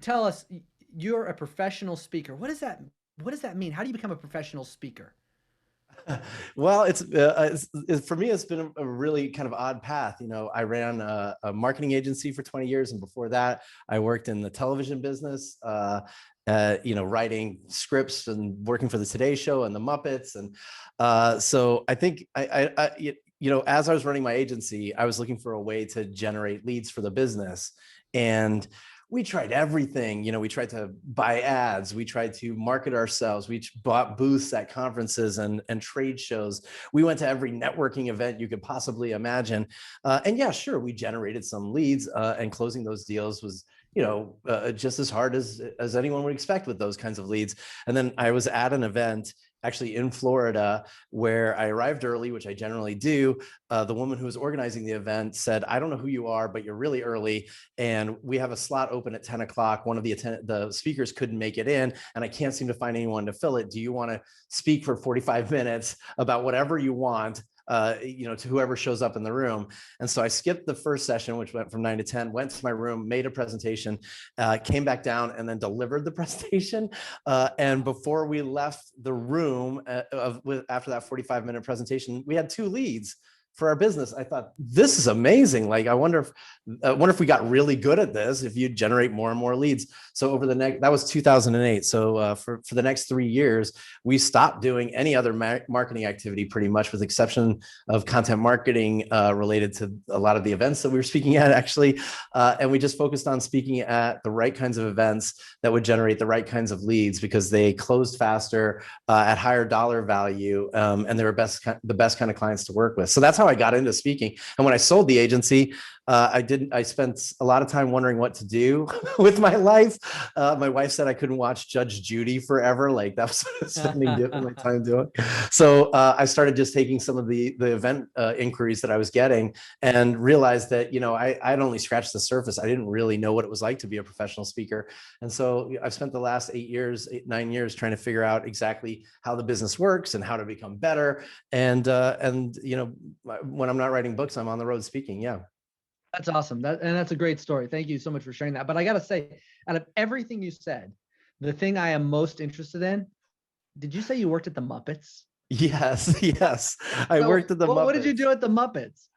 tell us, you're a professional speaker. What does that mean? How do you become a professional speaker? Well, for me, it's been a really kind of odd path. I ran a marketing agency for 20 years, and before that, I worked in the television business. Writing scripts and working for the Today Show and the Muppets, and so I think as I was running my agency, I was looking for a way to generate leads for the business, and we tried everything. We tried to buy ads. We tried to market ourselves. We bought booths at conferences and trade shows. We went to every networking event you could possibly imagine. And yeah, sure, we generated some leads, and closing those deals was just as hard as anyone would expect with those kinds of leads. And then I was at an event actually in Florida where I arrived early, which I generally do. The woman who was organizing the event said, "I don't know who you are, but you're really early, and we have a slot open at 10 o'clock. One of the speakers couldn't make it in, and I can't seem to find anyone to fill it. Do you want to speak for 45 minutes about whatever you want, to whoever shows up in the room?" And so I skipped the first session, which went from 9 to 10, went to my room, made a presentation, came back down, and then delivered the presentation. And before we left the room after that 45-minute presentation, we had 2 leads for our business. I thought, this is amazing. Like, I wonder if we got really good at this, if you generate more and more leads. So that was 2008. So for the next 3 years, we stopped doing any other marketing activity, pretty much, with the exception of content marketing related to a lot of the events that we were speaking at, actually. And we just focused on speaking at the right kinds of events that would generate the right kinds of leads, because they closed faster, at higher dollar value, and they were the best kind of clients to work with. So that's how I got into speaking. And when I sold the agency, I spent a lot of time wondering what to do with my life. My wife said I couldn't watch Judge Judy forever. Like, that was spending my time doing. So I started just taking some of the event inquiries that I was getting, and realized that, I'd only scratched the surface. I didn't really know what it was like to be a professional speaker. And so I've spent the last 9 years trying to figure out exactly how the business works and how to become better. And when I'm not writing books, I'm on the road speaking. Yeah. That's awesome. That's a great story. Thank you so much for sharing that. But I got to say, out of everything you said, the thing I am most interested in, did you say you worked at the Muppets? Yes. Yes. I worked at the Muppets. What did you do at the Muppets?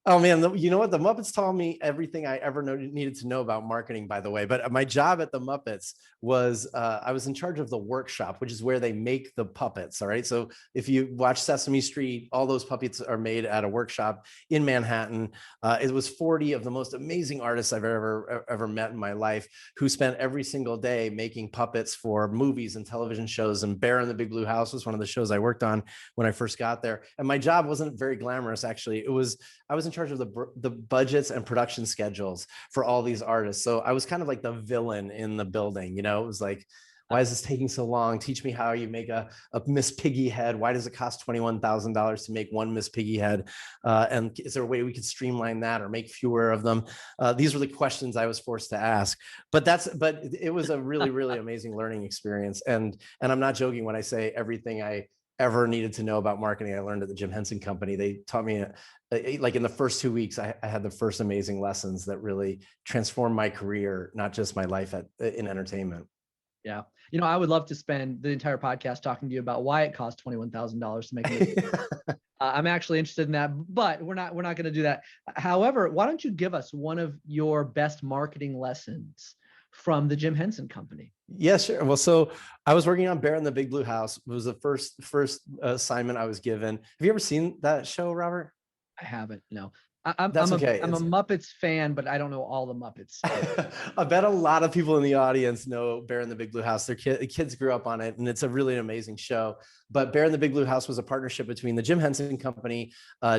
Oh man, you know what? The Muppets taught me everything I ever needed to know about marketing, by the way. But my job at the Muppets was I was in charge of the workshop, which is where they make the puppets. All right. So if you watch Sesame Street, all those puppets are made at a workshop in Manhattan. It was 40 of the most amazing artists I've ever met in my life, who spent every single day making puppets for movies and television shows. And Bear in the Big Blue House was one of the shows I worked on when I first got there. And my job wasn't very glamorous, actually. I was in charge of the budgets and production schedules for all these artists. So I was kind of like the villain in the building. It was like, why is this taking so long? Teach me how you make a Miss Piggy head. Why does it cost $21,000 to make one Miss Piggy head? And is there a way we could streamline that or make fewer of them? These were the questions I was forced to ask. But it was a really, really amazing learning experience. And I'm not joking when I say everything I ever needed to know about marketing, I learned at the Jim Hensen Company. They taught me, like, in the first 2 weeks, I had the first amazing lessons that really transformed my career, not just my life in entertainment. Yeah. I would love to spend the entire podcast talking to you about why it costs $21,000 to make it. I'm actually interested in that, but we're not going to do that. However, why don't you give us one of your best marketing lessons from the Jim Hensen Company? Yeah, sure. Well, so I was working on Bear in the Big Blue House. It was the first assignment I was given. Have you ever seen that show, Robert? I haven't. No. That's okay. I'm a Muppets fan, but I don't know all the Muppets. I bet a lot of people in the audience know Bear in the Big Blue House. Their kids grew up on it, and it's a really amazing show. But Bear in the Big Blue House was a partnership between the Jim Henson Company,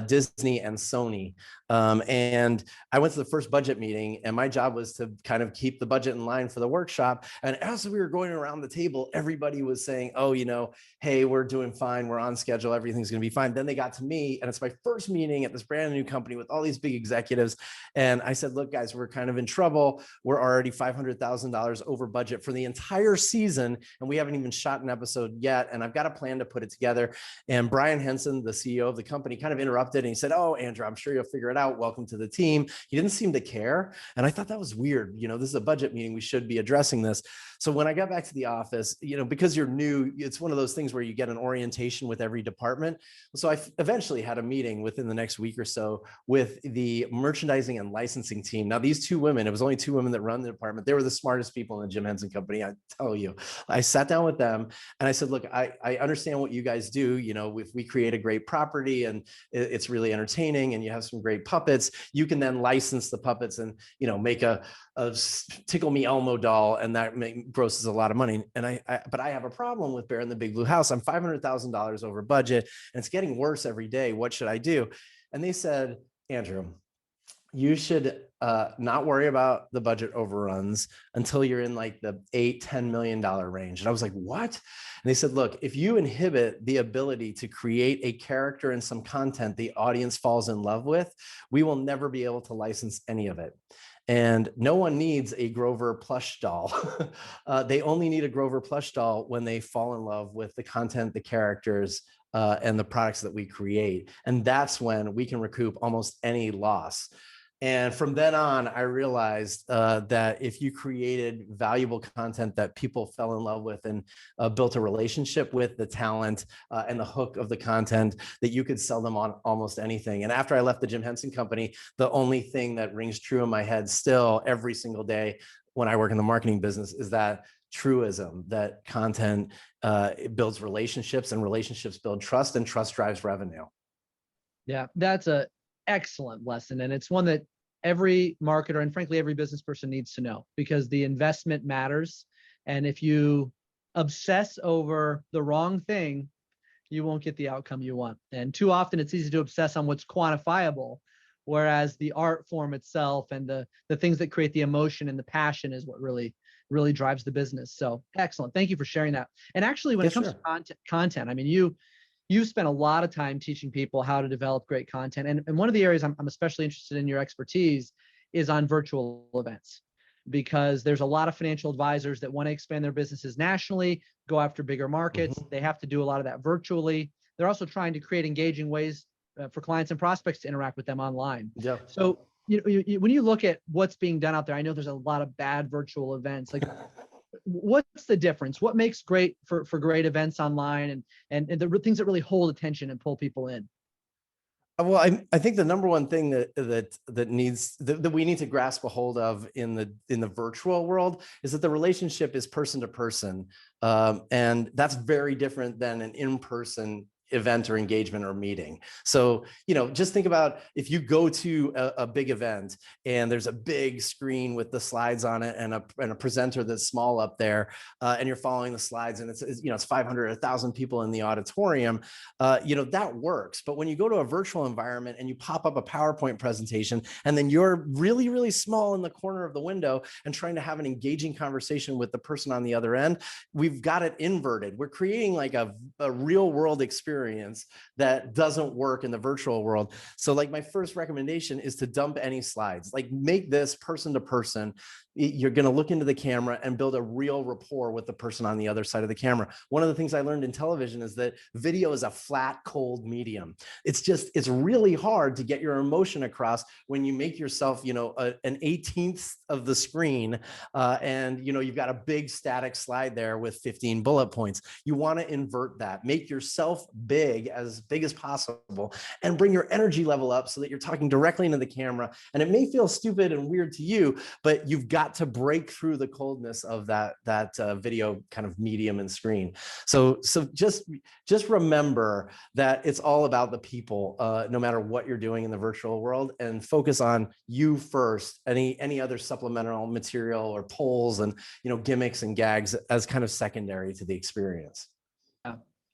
Disney, and Sony. And I went to the first budget meeting, and my job was to kind of keep the budget in line for the workshop. And as we were going around the table, everybody was saying, "Oh, hey, we're doing fine. We're on schedule. Everything's going to be fine." Then they got to me, and it's my first meeting at this brand new company with all all these big executives. And I said, look, guys, we're kind of in trouble. We're already $500,000 over budget for the entire season, and we haven't even shot an episode yet. And I've got a plan to put it together. And Brian Henson, the CEO of the company, kind of interrupted, and he said, oh, Andrew, I'm sure you'll figure it out. Welcome to the team. He didn't seem to care. And I thought that was weird. This is a budget meeting. We should be addressing this. So when I got back to the office, because you're new, it's one of those things where you get an orientation with every department. So I eventually had a meeting within the next week or so with the merchandising and licensing team. Now, these two women, it was only two women that run the department. They were the smartest people in the Jim Hensen company. I tell you, I sat down with them and I said, look, I understand what you guys do. If we create a great property and it's really entertaining and you have some great puppets, you can then license the puppets and, make a Tickle Me Elmo doll, and that grosses a lot of money. And but I have a problem with Bear in the Big Blue House. I'm $500,000 over budget, and it's getting worse every day. What should I do? And they said, Andrew, you should not worry about the budget overruns until you're in like the $8-10 million range. And I was like, what? And they said, look, if you inhibit the ability to create a character and some content the audience falls in love with, we will never be able to license any of it. And no one needs a Grover plush doll. They only need a Grover plush doll when they fall in love with the content, the characters, and the products that we create. And that's when we can recoup almost any loss. And from then on, I realized that if you created valuable content that people fell in love with and built a relationship with the talent and the hook of the content, that you could sell them on almost anything. And after I left the Jim Henson company, the only thing that rings true in my head still every single day when I work in the marketing business is that truism, that content it builds relationships, and relationships build trust, and trust drives revenue. Yeah, that's a excellent lesson. And it's one that every marketer and frankly, every business person needs to know, because the investment matters. And if you obsess over the wrong thing, you won't get the outcome you want. And too often it's easy to obsess on what's quantifiable, whereas the art form itself and the things that create the emotion and the passion is what really drives the business. So excellent. Thank you for sharing that. And actually, when it comes to content, I mean, you spent a lot of time teaching people how to develop great content. And one of the areas I'm especially interested in your expertise is on virtual events, because there's a lot of financial advisors that want to expand their businesses nationally, go after bigger markets. They have to do a lot of that virtually. They're also trying to create engaging ways for clients and prospects to interact with them online. Yeah. So when you look at what's being done out there, I know there's a lot of bad virtual events. Like, what's the difference? What makes great for great events online, and the things that really hold attention and pull people in? Well, I think the number one thing that we need to grasp a hold of in the virtual world is that the relationship is person to person, and that's very different than an in-person event or engagement or meeting. So, just think about if you go to a big event and there's a big screen with the slides on it and a presenter that's small up there, and you're following the slides, and it's 500, 1,000 people in the auditorium, that works. But when you go to a virtual environment and you pop up a PowerPoint presentation, and then you're really, really small in the corner of the window and trying to have an engaging conversation with the person on the other end, we've got it inverted. We're creating like a real world experience that doesn't work in the virtual world. So like my first recommendation is to dump any slides, like make this person to person. You're going to look into the camera and build a real rapport with the person on the other side of the camera. One of the things I learned in television is that video is a flat, cold medium. It's really hard to get your emotion across when you make yourself, an 18th of the screen, and you've got a big static slide there with 15 bullet points. You want to invert that, make yourself as big as possible, and bring your energy level up so that you're talking directly into the camera. And it may feel stupid and weird to you, but you've got to break through the coldness of that video kind of medium and screen. So just remember that it's all about the people, no matter what you're doing in the virtual world, and focus on you first. Any other supplemental material or polls and gimmicks and gags as kind of secondary to the experience.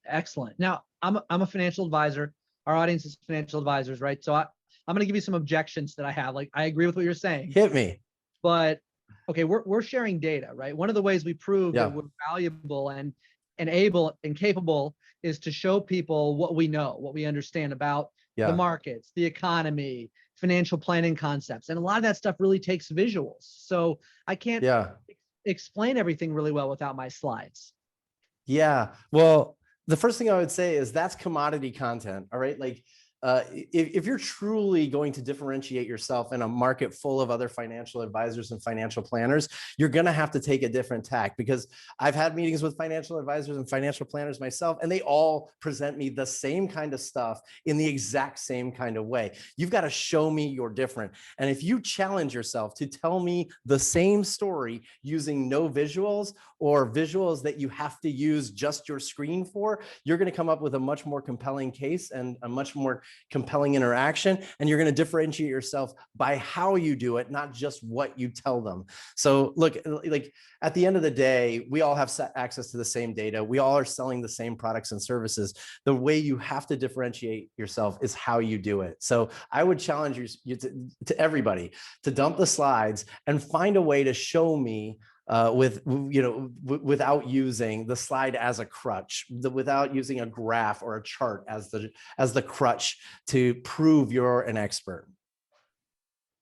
Excellent. Now, I'm a financial advisor. Our audience is financial advisors, right? So I'm going to give you some objections that I have. Like, I agree with what you're saying. Hit me. But okay, we're sharing data, right? One of the ways we prove that we're valuable and able and capable is to show people what we know, what we understand about the markets, the economy, financial planning concepts. And a lot of that stuff really takes visuals. So I can't explain everything really well without my slides. Yeah. Well, the first thing I would say is that's commodity content. All right. Like, if you're truly going to differentiate yourself in a market full of other financial advisors and financial planners, you're going to have to take a different tack, because I've had meetings with financial advisors and financial planners myself, and they all present me the same kind of stuff in the exact same kind of way. You've got to show me you're different. And if you challenge yourself to tell me the same story using no visuals, or visuals that you have to use just your screen for, you're going to come up with a much more compelling case and a much more compelling interaction. And you're going to differentiate yourself by how you do it, not just what you tell them. So look, like at the end of the day, we all have access to the same data. We all are selling the same products and services. The way you have to differentiate yourself is how you do it. So I would challenge you to everybody to dump the slides and find a way to show me without using the slide as a crutch, without using a graph or a chart as the crutch to prove you're an expert.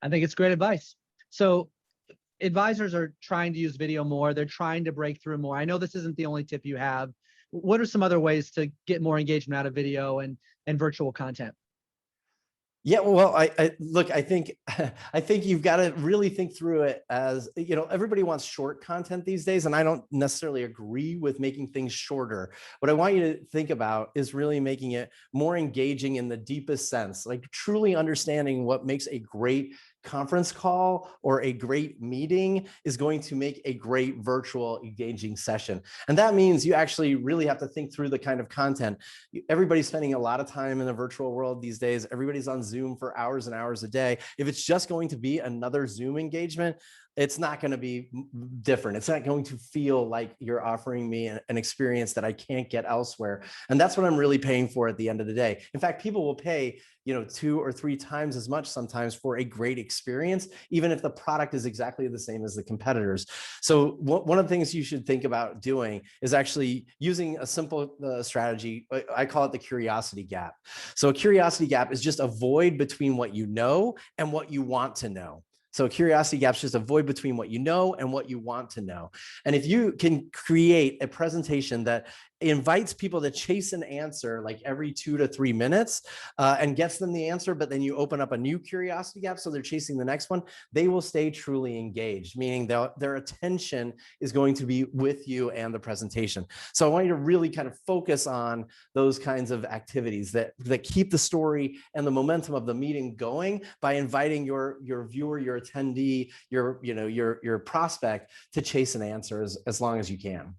I think it's great advice. So advisors are trying to use video more. They're trying to break through more. I know this isn't the only tip you have. What are some other ways to get more engagement out of video and virtual content? Yeah, well, I think you've got to really think through it as, everybody wants short content these days, and I don't necessarily agree with making things shorter. What I want you to think about is really making it more engaging in the deepest sense, like truly understanding what makes a great conference call or a great meeting is going to make a great virtual engaging session. And that means you actually really have to think through the kind of content. Everybody's spending a lot of time in the virtual world these days. Everybody's on Zoom for hours and hours a day. If it's just going to be another Zoom engagement, it's not going to be different. It's not going to feel like you're offering me an experience that I can't get elsewhere. And that's what I'm really paying for at the end of the day. In fact, people will pay 2 or 3 times as much sometimes for a great experience, even if the product is exactly the same as the competitors. So one of the things you should think about doing is actually using a simple strategy. I call it the curiosity gap. So a curiosity gap is just a void between what you know and what you want to know. So curiosity gap is just a void between what you know and what you want to know. And if you can create a presentation that invites people to chase an answer like every 2 to 3 minutes and gets them the answer, but then you open up a new curiosity gap so they're chasing the next one, they will stay truly engaged, meaning their attention is going to be with you and the presentation. So I want you to really kind of focus on those kinds of activities that keep the story and the momentum of the meeting going by inviting your viewer, your attendee, your prospect to chase an answer as long as you can.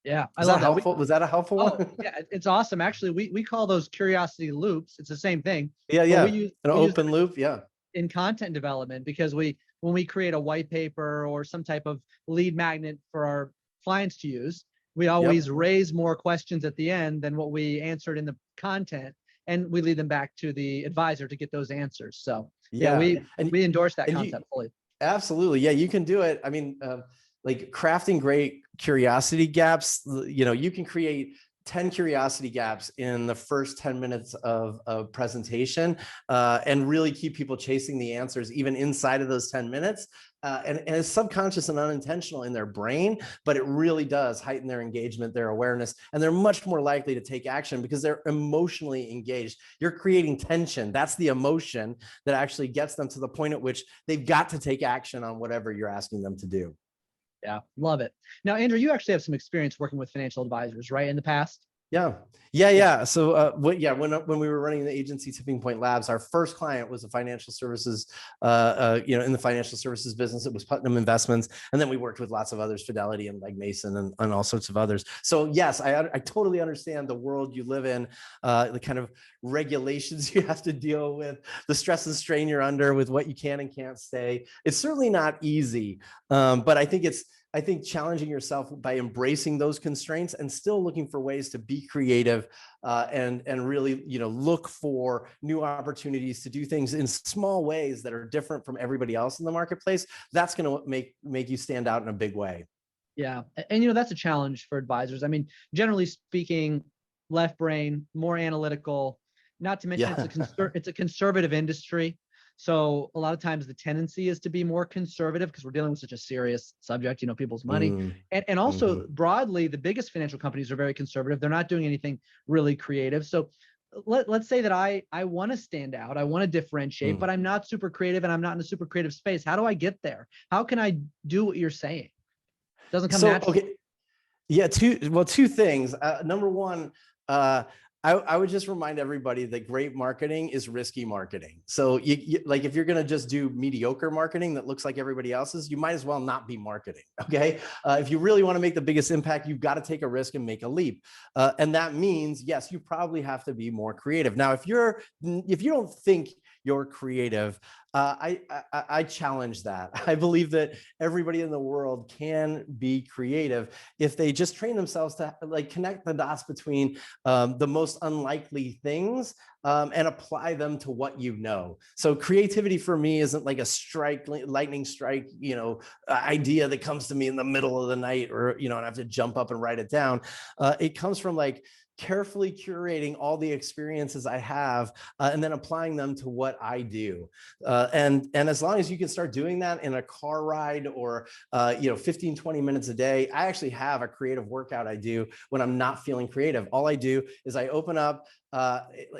Yeah, I love that. Helpful? Was that a helpful one? Oh, yeah, it's awesome. Actually, we call those curiosity loops. It's the same thing. Yeah, yeah. We use open loop. Yeah. In content development, because when we create a white paper or some type of lead magnet for our clients to use, we always raise more questions at the end than what we answered in the content, and we lead them back to the advisor to get those answers. So yeah, we endorse that concept fully. Absolutely. Yeah, you can do it. I mean, like crafting great curiosity gaps, you can create 10 curiosity gaps in the first 10 minutes of a presentation and really keep people chasing the answers even inside of those 10 minutes. And it's subconscious and unintentional in their brain, but it really does heighten their engagement, their awareness, and they're much more likely to take action because they're emotionally engaged. You're creating tension. That's the emotion that actually gets them to the point at which they've got to take action on whatever you're asking them to do. Yeah, love it. Now, Andrew, you actually have some experience working with financial advisors, right, in the past? Yeah. So when we were running the agency Tipping Point Labs, our first client was a financial services, in the financial services business. It was Putnam Investments, and then we worked with lots of others, Fidelity and Legg Mason and all sorts of others. So yes, I totally understand the world you live in, the kind of regulations you have to deal with, the stress and strain you're under with what you can and can't say. It's certainly not easy, but I think challenging yourself by embracing those constraints and still looking for ways to be creative and really, look for new opportunities to do things in small ways that are different from everybody else in the marketplace. That's going to make you stand out in a big way. Yeah. And, that's a challenge for advisors. I mean, generally speaking, left brain, more analytical, not to mention it's a conservative industry. So a lot of times the tendency is to be more conservative because we're dealing with such a serious subject, people's money. And also broadly, the biggest financial companies are very conservative. They're not doing anything really creative. So let's say that I want to stand out, I want to differentiate, but I'm not super creative and I'm not in a super creative space. How do I get there? How can I do what you're saying? It doesn't come naturally. Okay. Yeah, two things. Number one, I would just remind everybody that great marketing is risky marketing. So like if you're going to just do mediocre marketing that looks like everybody else's, you might as well not be marketing. Okay. If you really want to make the biggest impact, you've got to take a risk and make a leap. And that means, yes, you probably have to be more creative. Now, if you don't think you're creative, I challenge that. I believe that everybody in the world can be creative if they just train themselves to like connect the dots between the most unlikely things and apply them to what you know. So creativity for me isn't like a lightning strike, idea that comes to me in the middle of the night, or and I have to jump up and write it down. It comes from like carefully curating all the experiences I have and then applying them to what I do. And as long as you can start doing that in a car ride or, 15, 20 minutes a day, I actually have a creative workout I do when I'm not feeling creative. All I do is I open up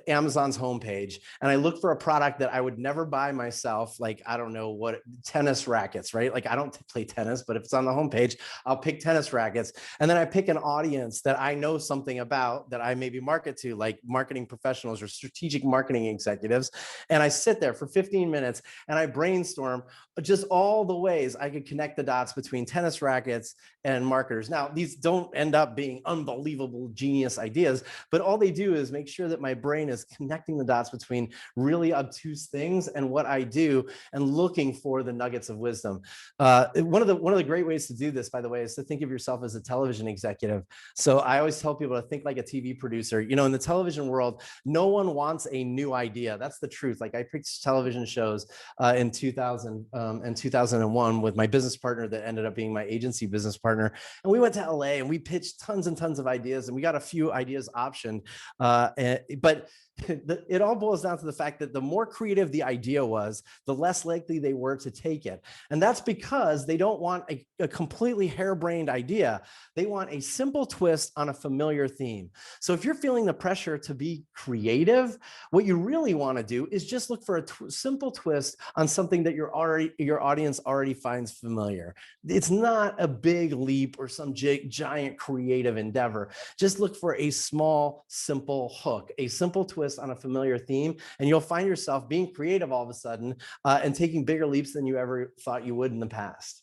Amazon's homepage and I look for a product that I would never buy myself. Like, I don't know what, tennis rackets, right? Like I don't play tennis, but if it's on the homepage, I'll pick tennis rackets. And then I pick an audience that I know something about that I maybe market to, like marketing professionals or strategic marketing executives. And I sit there for 15 minutes and I brainstorm just all the ways I could connect the dots between tennis rackets and marketers. Now, these don't end up being unbelievable genius ideas, but all they do is make sure that my brain is connecting the dots between really obtuse things and what I do and looking for the nuggets of wisdom. One of the great ways to do this, by the way, is to think of yourself as a television executive. So I always tell people to think like a TV producer. In the television world, no one wants a new idea. That's the truth. Like I picked television shows in 2000 and 2001 with my business partner that ended up being my agency business partner. And we went to LA and we pitched tons and tons of ideas and we got a few ideas optioned. But it all boils down to the fact that the more creative the idea was, the less likely they were to take it. And that's because they don't want a completely harebrained idea. They want a simple twist on a familiar theme. So if you're feeling the pressure to be creative, what you really want to do is just look for a simple twist on something that your audience already finds familiar. It's not a big leap or some giant creative endeavor. Just look for a small, simple hook, a simple twist on a familiar theme, and you'll find yourself being creative all of a sudden and taking bigger leaps than you ever thought you would in the past.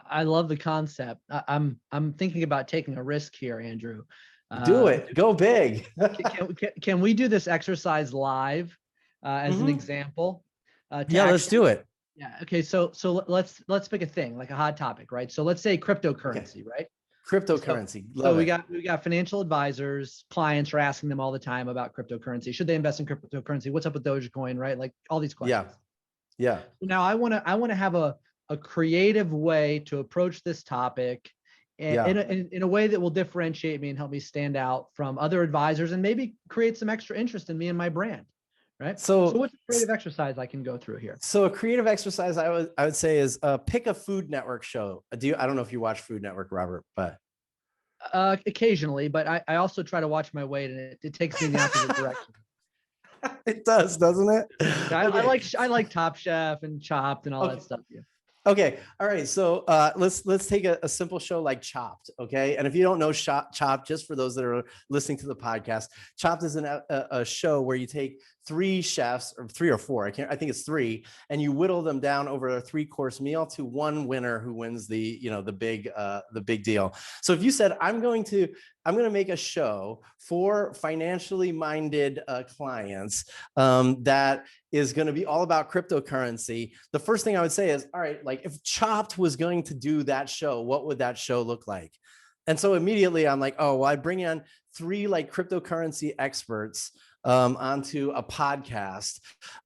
I love the concept. I'm thinking about taking a risk here, Andrew. Do it. Go big. Can we do this exercise live as an example? Let's do it. Yeah. Okay. So let's pick a thing, like a hot topic, right? So let's say cryptocurrency, right? Cryptocurrency. So we got financial advisors, clients are asking them all the time about cryptocurrency. Should they invest in cryptocurrency? What's up with Dogecoin, right? Like all these questions. Yeah. Now I want to have a creative way to approach this topic in a way that will differentiate me and help me stand out from other advisors and maybe create some extra interest in me and my brand. Right. So what's a creative exercise I can go through here? So a creative exercise I would say is pick a Food Network show. I don't know if you watch Food Network, Robert, but occasionally, but I also try to watch my weight and it takes me in the opposite direction. It does, doesn't it? Yeah, I like Top Chef and Chopped and all that stuff. Yeah. Okay. All right. So let's take a simple show like Chopped. Okay. And if you don't know Chopped, just for those that are listening to the podcast, Chopped is a show where you take 3 chefs, or 3 or 4, I think it's 3, and you whittle them down over a 3-course meal to one winner who wins the big deal. So if you said, I'm going to make a show for financially minded clients that is going to be all about cryptocurrency, the first thing I would say is, all right, like if Chopped was going to do that show, what would that show look like? And so immediately I'm like, oh, well, I bring in 3 like cryptocurrency experts onto a podcast,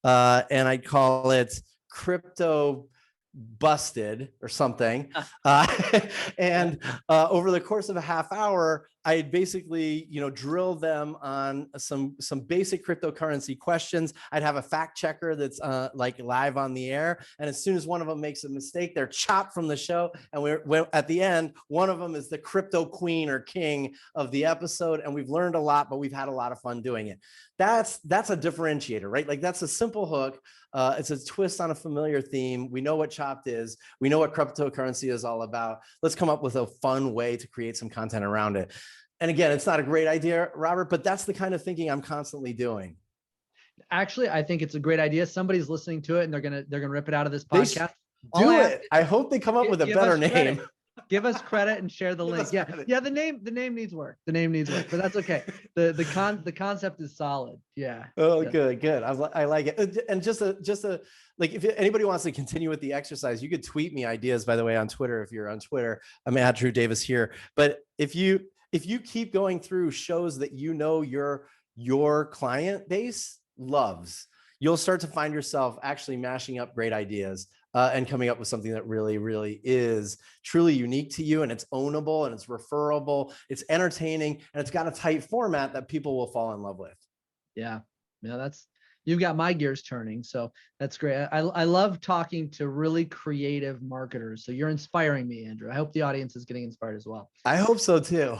and I call it Crypto Busted or something. And over the course of a half hour, I'd basically, drill them on some basic cryptocurrency questions. I'd have a fact checker that's like live on the air. And as soon as one of them makes a mistake, they're chopped from the show. And we're at the end, one of them is the crypto queen or king of the episode. And we've learned a lot, but we've had a lot of fun doing it. That's a differentiator, right? Like that's a simple hook. It's a twist on a familiar theme. We know what Chopped is. We know what cryptocurrency is all about. Let's come up with a fun way to create some content around it. And again, it's not a great idea, Robert, but that's the kind of thinking I'm constantly doing. Actually, I think it's a great idea. Somebody's listening to it and they're gonna rip it out of this podcast. Do it. I hope they come up with a better name. Give us credit and share the link. Yeah. The name needs work. The name needs work, but that's okay. The concept is solid. Yeah. Oh, yeah. Good. I like it. And just a like, if anybody wants to continue with the exercise, you could tweet me ideas, by the way, on Twitter. If you're on Twitter, I'm at Drew Davis here. But if you keep going through shows that your client base loves, you'll start to find yourself actually mashing up great ideas and coming up with something that really, really is truly unique to you, and it's ownable and it's referable, it's entertaining, and it's got a tight format that people will fall in love with. Yeah, you've got my gears turning. So that's great. I love talking to really creative marketers. So you're inspiring me, Andrew. I hope the audience is getting inspired as well. I hope so too.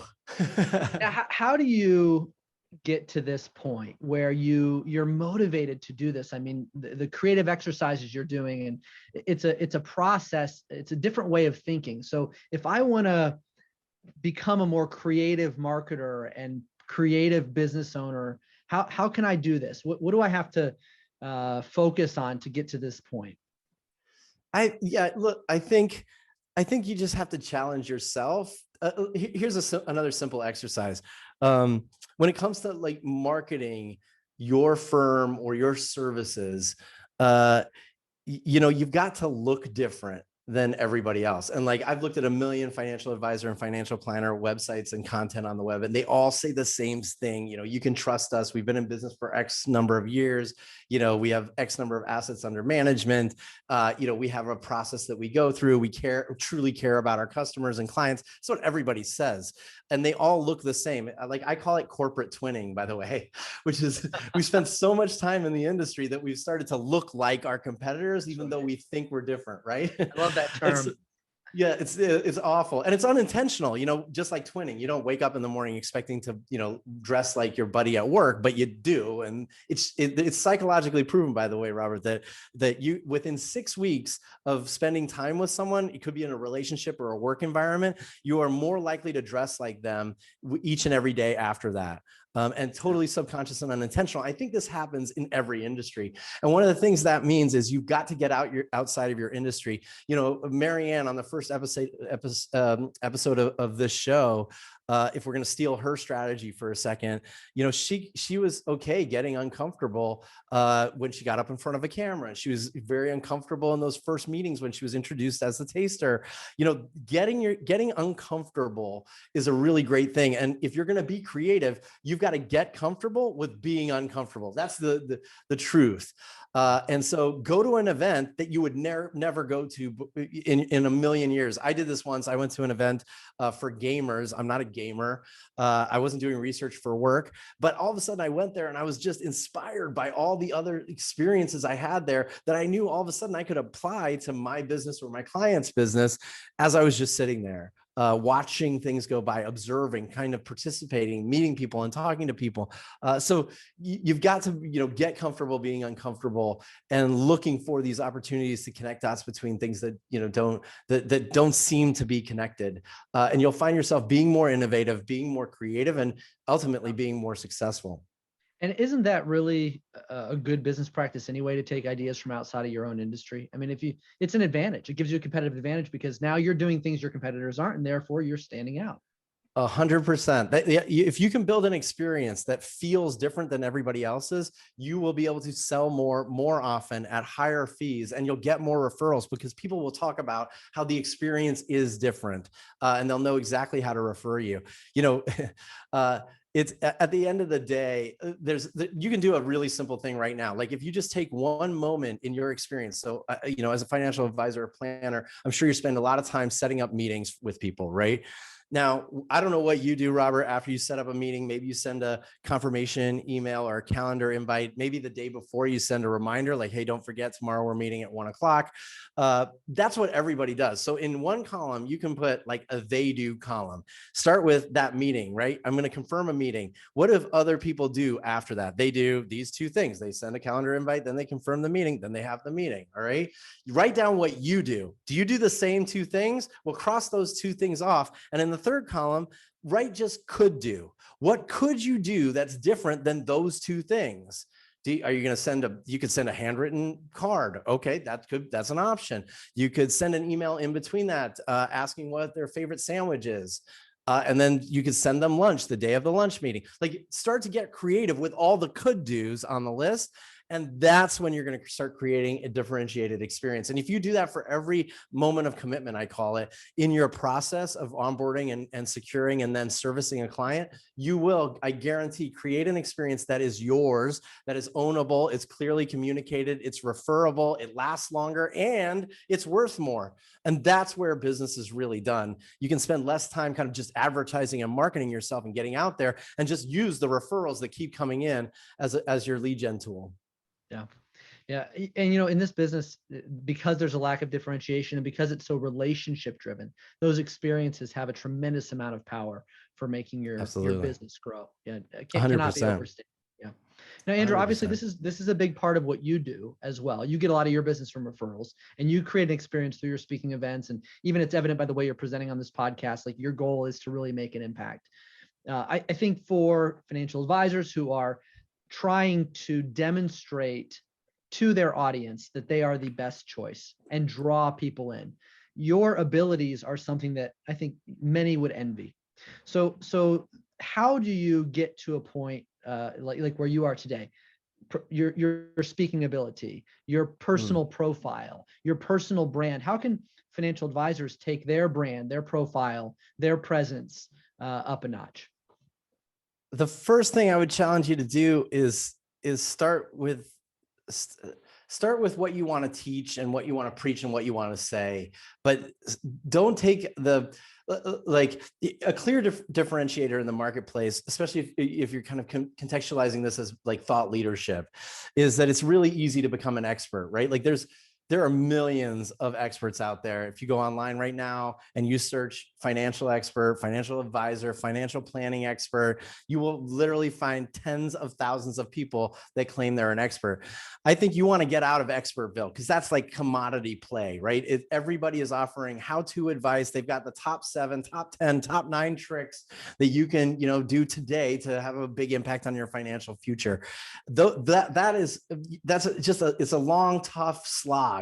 How do you get to this point where you're motivated to do this? I mean, the creative exercises you're doing, and it's a process. It's a different way of thinking. So if I want to become a more creative marketer and creative business owner, how can I do this? What do I have to focus on to get to this point? Look, I think you just have to challenge yourself. Here's another simple exercise. When it comes to like marketing your firm or your services, you've got to look different than everybody else. And like, I've looked at a million financial advisor and financial planner websites and content on the web, and they all say the same thing. You can trust us. We've been in business for X number of years. We have X number of assets under management. We have a process that we go through. We truly care about our customers and clients. That's what everybody says. And they all look the same. Like, I call it corporate twinning, by the way, which is we spent so much time in the industry that we've started to look like our competitors, even though we think we're different, right? I love that term. It's awful, and it's unintentional. Just like twinning, you don't wake up in the morning expecting to dress like your buddy at work, but you do. And it's psychologically proven, by the way, Robert, that you, within 6 weeks of spending time with someone, it could be in a relationship or a work environment, you are more likely to dress like them each and every day after that. And totally subconscious and unintentional. I think this happens in every industry. And one of the things that means is you've got to get outside of your industry. Marianne, on the first episode of this show, if we're going to steal her strategy for a second, she was okay getting uncomfortable when she got up in front of a camera. She was very uncomfortable in those first meetings when she was introduced as the taster. Getting uncomfortable is a really great thing. And if you're going to be creative, you've got to get comfortable with being uncomfortable. That's the truth. And so go to an event that you would never go to in a million years. I did this once. I went to an event for gamers. I'm not a gamer. I wasn't doing research for work, but all of a sudden I went there and I was just inspired by all the other experiences I had there that I knew all of a sudden I could apply to my business or my client's business as I was just sitting there. Watching things go by, observing, kind of participating, meeting people and talking to people. So you've got to, get comfortable being uncomfortable and looking for these opportunities to connect dots between things that, that don't seem to be connected. And you'll find yourself being more innovative, being more creative, and ultimately being more successful. And isn't that really a good business practice anyway, to take ideas from outside of your own industry? I mean, it's an advantage. It gives you a competitive advantage because now you're doing things your competitors aren't, and therefore you're standing out. 100%. If you can build an experience that feels different than everybody else's, you will be able to sell more often at higher fees, and you'll get more referrals because people will talk about how the experience is different, and they'll know exactly how to refer you. It's at the end of the day, you can do a really simple thing right now. Like, if you just take one moment in your experience. So, as a financial advisor or planner, I'm sure you spend a lot of time setting up meetings with people, right? Now, I don't know what you do, Robert, after you set up a meeting. Maybe you send a confirmation email or a calendar invite. Maybe the day before you send a reminder like, hey, don't forget, tomorrow we're meeting at 1 o'clock. That's what everybody does. So in one column, you can put like a they do column. Start with that meeting, right? I'm going to confirm a meeting. What if other people do after that? They do these two things. They send a calendar invite, then they confirm the meeting, then they have the meeting. All right. You write down what you do. Do you do the same two things? Well, cross those two things off. And in the third column, write just could do. What could you do that's different than those two things? Are you going to send you could send a handwritten card. Okay, that's an option. You could send an email in between that, asking what their favorite sandwich is. And then you could send them lunch the day of the lunch meeting. Like, start to get creative with all the could do's on the list. And that's when you're going to start creating a differentiated experience. And if you do that for every moment of commitment, I call it, in your process of onboarding and securing and then servicing a client, you will, I guarantee, create an experience that is yours, that is ownable, it's clearly communicated, it's referable, it lasts longer, and it's worth more. And that's where business is really done. You can spend less time kind of just advertising and marketing yourself and getting out there, and just use the referrals that keep coming in as your lead gen tool. Yeah. Yeah. And, in this business, because there's a lack of differentiation and because it's so relationship driven, those experiences have a tremendous amount of power for making your business grow. Yeah. Cannot be overstated. Yeah. Now, Andrew, 100%. Obviously this is a big part of what you do as well. You get a lot of your business from referrals, and you create an experience through your speaking events. And even it's evident by the way you're presenting on this podcast, like, your goal is to really make an impact. I think for financial advisors who are trying to demonstrate to their audience that they are the best choice and draw people in, your abilities are something that I think many would envy. So how do you get to a point like where you are today? Your speaking ability, your personal profile, your personal brand. How can financial advisors take their brand, their profile, their presence up a notch? The first thing I would challenge you to do is start with what you want to teach and what you want to preach and what you want to say, but don't take like a clear differentiator in the marketplace, especially if you're kind of contextualizing this as like thought leadership, is that it's really easy to become an expert, right? Like, there are millions of experts out there. If you go online right now and you search financial expert, financial advisor, financial planning expert, you will literally find tens of thousands of people that claim they're an expert. I think you want to get out of Expertville, because that's like commodity play, right? Everybody is offering how-to advice. They've got the top 7, top 10, top 9 tricks that you can, do today to have a big impact on your financial future. It's a long, tough slog.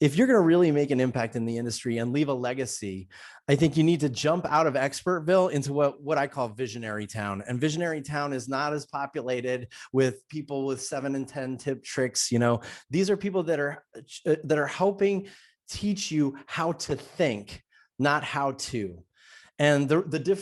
If you're going to really make an impact in the industry and leave a legacy, I think you need to jump out of Expertville into what I call Visionary Town. And Visionary Town is not as populated with people with 7 and 10 tip tricks. These are people that are helping teach you how to think, not how to. And the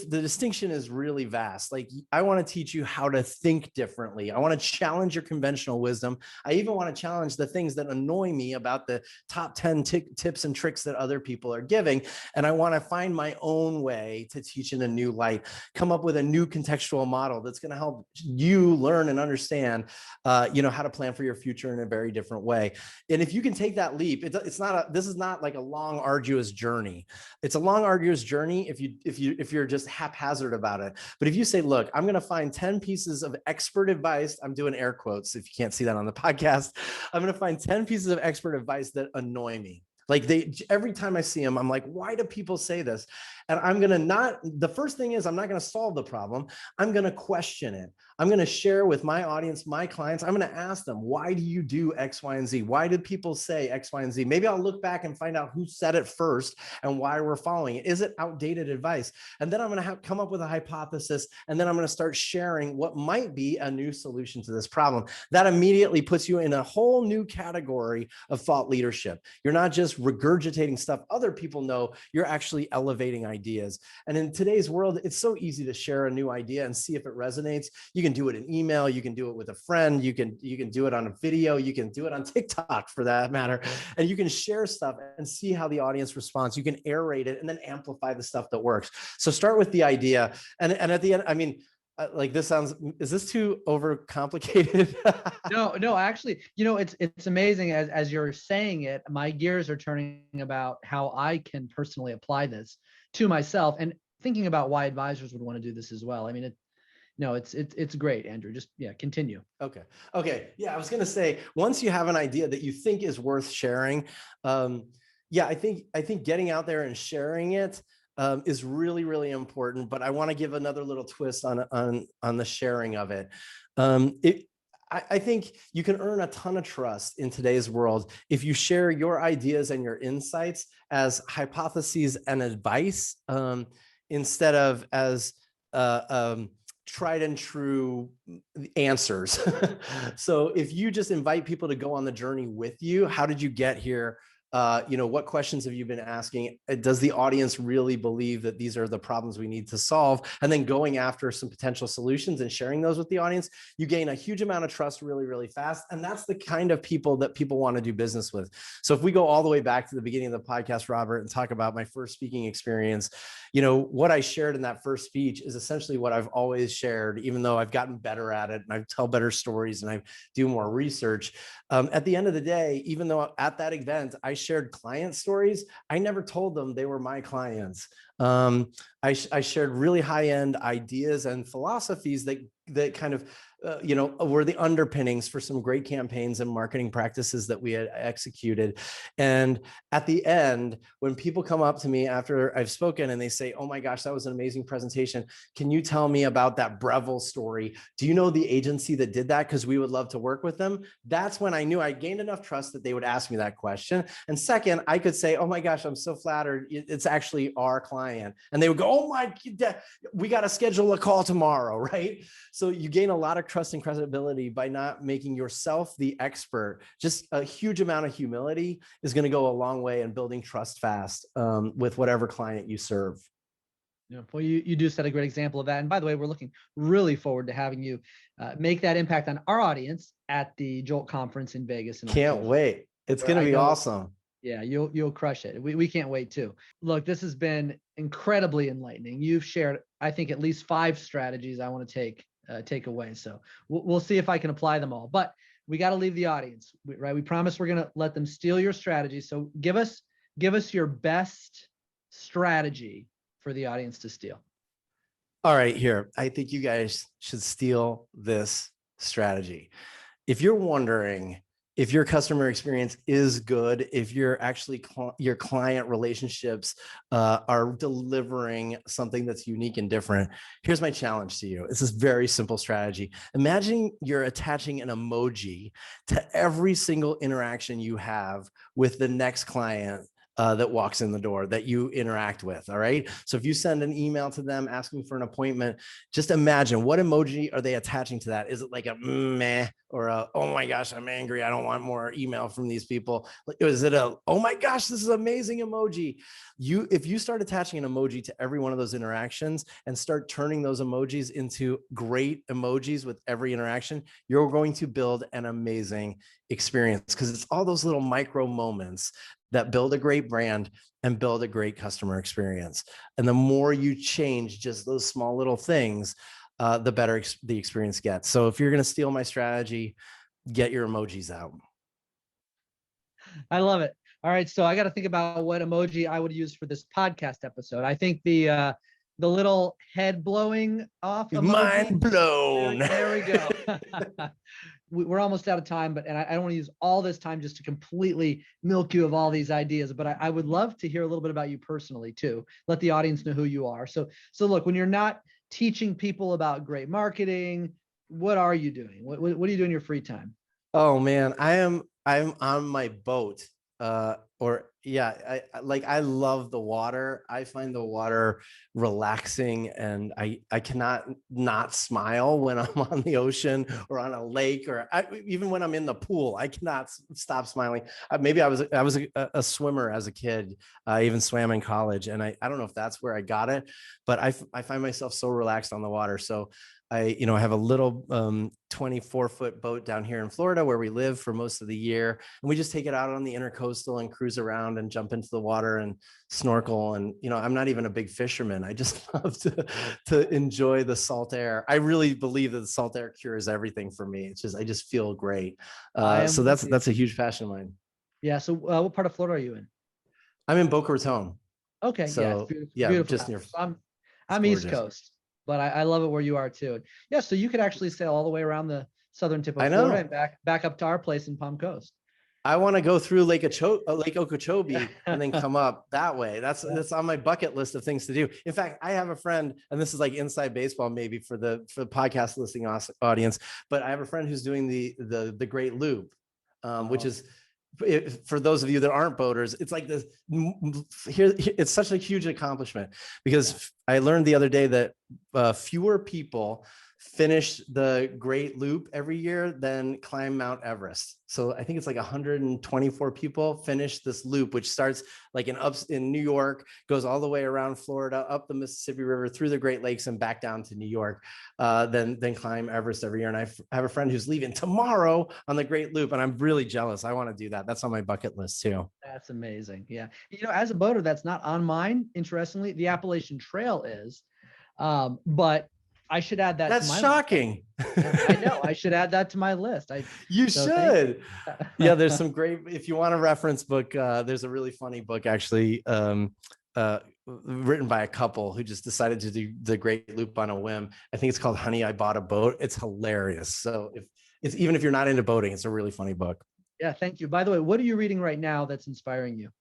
distinction is really vast. Like, I want to teach you how to think differently. I want to challenge your conventional wisdom. I even want to challenge the things that annoy me about the top 10 tips and tricks that other people are giving. And I want to find my own way to teach in a new light, come up with a new contextual model that's going to help you learn and understand, how to plan for your future in a very different way. And if you can take that leap, this is not like a long, arduous journey. It's a long, arduous journey if you're just haphazard about it. But if you say, look, I'm going to find 10 pieces of expert advice, I'm doing air quotes if you can't see that on the podcast, I'm going to find 10 pieces of expert advice that annoy me. Like, every time I see them, I'm like, why do people say this? And the first thing is, I'm not going to solve the problem. I'm going to question it. I'm going to share with my audience, my clients. I'm going to ask them, why do you do X, Y, and Z? Why did people say X, Y, and Z? Maybe I'll look back and find out who said it first and why we're following it. Is it outdated advice? And then I'm going to come up with a hypothesis. And then I'm going to start sharing what might be a new solution to this problem. That immediately puts you in a whole new category of thought leadership. You're not just regurgitating stuff other people know, you're actually elevating ideas. ideas. And in today's world, it's so easy to share a new idea and see if it resonates. You can do it in email, you can do it with a friend, you can do it on a video, you can do it on TikTok for that matter, and you can share stuff and see how the audience responds. You can aerate it and then amplify the stuff that works. So start with the idea, and at the end, I mean, like this sounds, is this too overcomplicated? No, actually, it's amazing as you're saying it, my gears are turning about how I can personally apply this to myself and thinking about why advisors would want to do this as well. I mean, it's great, Andrew. Just, continue. Okay. Yeah, I was going to say, once you have an idea that you think is worth sharing, I think getting out there and sharing it is really, really important. But I want to give another little twist on the sharing of it. I think you can earn a ton of trust in today's world if you share your ideas and your insights as hypotheses and advice, instead of as tried and true answers. So if you just invite people to go on the journey with you, how did you get here? What questions have you been asking? Does the audience really believe that these are the problems we need to solve? And then going after some potential solutions and sharing those with the audience, you gain a huge amount of trust really, really fast. And that's the kind of people that people want to do business with. So if we go all the way back to the beginning of the podcast, Robert, and talk about my first speaking experience, what I shared in that first speech is essentially what I've always shared, even though I've gotten better at it and I tell better stories and I do more research. At the end of the day, even though at that event, I shared client stories, I never told them they were my clients. I shared really high-end ideas and philosophies that kind of were the underpinnings for some great campaigns and marketing practices that we had executed. And at the end, when people come up to me after I've spoken and they say, "Oh my gosh, that was an amazing presentation. Can you tell me about that Breville story? Do you know the agency that did that? Because we would love to work with them." That's when I knew I gained enough trust that they would ask me that question. And second, I could say, "Oh my gosh, I'm so flattered. It's actually our client." And they would go, "Oh my, we got to schedule a call tomorrow," right? So you gain a lot of trust and credibility by not making yourself the expert. Just a huge amount of humility is going to go a long way in building trust fast with whatever client you serve. Well, you do set a great example of that. And by the way, we're looking really forward to having you make that impact on our audience at the Jolt conference in Vegas. Can't wait. It's going to be awesome. Yeah, you'll crush it. We can't wait too. Look, this has been incredibly enlightening. You've shared, I think, at least 5 strategies I want to take away. So we'll see if I can apply them all. But we got to leave the audience, right? We promise we're going to let them steal your strategy. So give us your best strategy for the audience to steal. All right, here. I think you guys should steal this strategy. If you're wondering if your customer experience is good, if you're actually your client relationships are delivering something that's unique and different, here's my challenge to you. It's this very simple strategy. Imagine you're attaching an emoji to every single interaction you have with the next client that walks in the door that you interact with. All right. So if you send an email to them asking for an appointment, just imagine, what emoji are they attaching to that? Is it like a meh or a, "Oh my gosh, I'm angry, I don't want more email from these people"? Is it a, "Oh my gosh, this is amazing" emoji? If you start attaching an emoji to every one of those interactions and start turning those emojis into great emojis with every interaction, you're going to build an amazing experience, because it's all those little micro moments that build a great brand and build a great customer experience. And the more you change just those small little things, the better the experience gets. So if you're going to steal my strategy, get your emojis out. I love it. All right. So I got to think about what emoji I would use for this podcast episode. I think the little head blowing off emoji. Mind blown. There we go. We're almost out of time, but I don't want to use all this time just to completely milk you of all these ideas, but I would love to hear a little bit about you personally too. Let the audience know who you are. So look, when you're not teaching people about great marketing, what are you doing? What do you do in your free time? Oh man, I'm on my boat Or yeah, I love the water. I find the water relaxing, and I cannot not smile when I'm on the ocean or on a lake, or even when I'm in the pool. I cannot stop smiling. Maybe I was a swimmer as a kid. I even swam in college, and I don't know if that's where I got it, but I find myself so relaxed on the water. So I have a little 24-foot boat down here in Florida where we live for most of the year. And we just take it out on the intercoastal and cruise around and jump into the water and snorkel. And, I'm not even a big fisherman. I just love to enjoy the salt air. I really believe that the salt air cures everything for me. I just feel great. So that's a huge passion of mine. Yeah. So what part of Florida are you in? I'm in Boca Raton. Okay. So Beautiful, yeah, beautiful. just near. I'm East Coast, but I love it where you are too. Yeah. So you could actually sail all the way around the southern tip of Florida and back up to our place in Palm Coast. I want to go through Lake Okeechobee and then come up that way. That's on my bucket list of things to do. In fact, I have a friend, and this is like inside baseball, maybe for the podcast listening audience, but I have a friend who's doing the Great Loop, which is, for those of you that aren't boaters, it's like this here. It's such a huge accomplishment, because I learned the other day that fewer people finish the Great Loop every year than climb Mount Everest. So I think it's like 124 people finish this loop, which starts like in New York, goes all the way around Florida, up the Mississippi River, through the Great Lakes, and back down to New York. Then climb Everest every year. And I have a friend who's leaving tomorrow on the Great Loop, and I'm really jealous. I want to do that. That's on my bucket list too. That's amazing. Yeah. As a boater, that's not on mine. Interestingly, the Appalachian Trail is, but I should add that. That's shocking. I know. I should add that to my list. You should. Yeah, there's some great. If you want a reference book, there's a really funny book actually, written by a couple who just decided to do the Great Loop on a whim. I think it's called "Honey, I Bought a Boat." It's hilarious. So even if you're not into boating, it's a really funny book. Yeah, thank you. By the way, what are you reading right now that's inspiring you?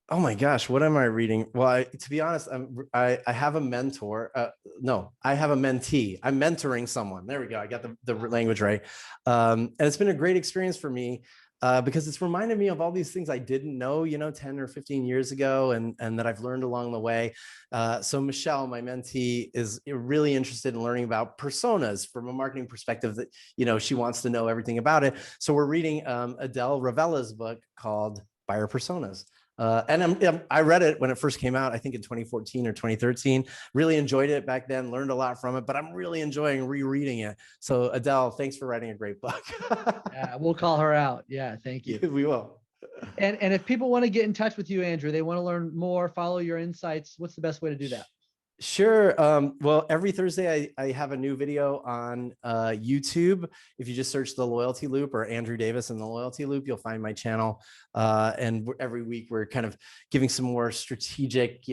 Oh my gosh, what am I reading? Well, to be honest, I have a mentor. No, I have a mentee. I'm mentoring someone. There we go. I got the language right. And it's been a great experience for me, because it's reminded me of all these things I didn't know, 10 or 15 years ago, and that I've learned along the way. So Michelle, my mentee, is really interested in learning about personas from a marketing perspective. That she wants to know everything about it. So we're reading Adele Ravella's book called Buyer Personas. And I read it when it first came out, I think in 2014 or 2013, really enjoyed it back then, learned a lot from it, but I'm really enjoying rereading it. So Adele, thanks for writing a great book. Yeah, we'll call her out. Yeah, thank you. We will. And if people want to get in touch with you, Andrew, they want to learn more, follow your insights, what's the best way to do that? Sure. Well, every Thursday I have a new video on YouTube. If you just search The Loyalty Loop or Andrew Davis and The Loyalty Loop, you'll find my channel. And every week we're kind of giving some more strategic,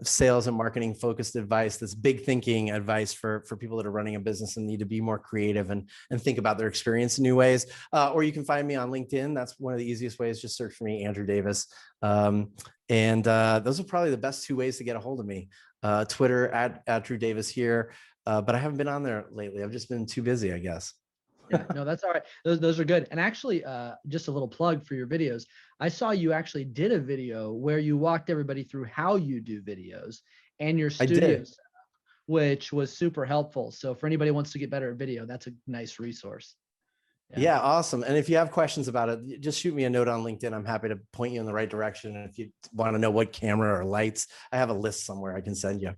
sales and marketing focused advice, this big thinking advice for people that are running a business and need to be more creative and think about their experience in new ways. Or you can find me on LinkedIn. That's one of the easiest ways. Just search for me, Andrew Davis. And those are probably the best two ways to get a hold of me. Twitter at Drew Davis here. But I haven't been on there lately. I've just been too busy, I guess. Yeah, no, that's all right. Those are good. And actually, just a little plug for your videos. I saw you actually did a video where you walked everybody through how you do videos and your studio setup, which was super helpful. So for anybody who wants to get better at video, that's a nice resource. Yeah, awesome. And if you have questions about it, just shoot me a note on LinkedIn. I'm happy to point you in the right direction. And if you want to know what camera or lights, I have a list somewhere I can send you.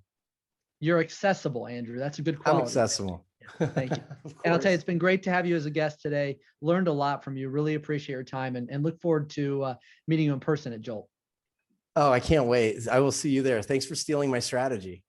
You're accessible, Andrew. That's a good quality. I'm accessible. Yeah, thank you. And I'll tell you, it's been great to have you as a guest today. Learned a lot from you. Really appreciate your time and look forward to meeting you in person at Jolt. Oh, I can't wait. I will see you there. Thanks for stealing my strategy.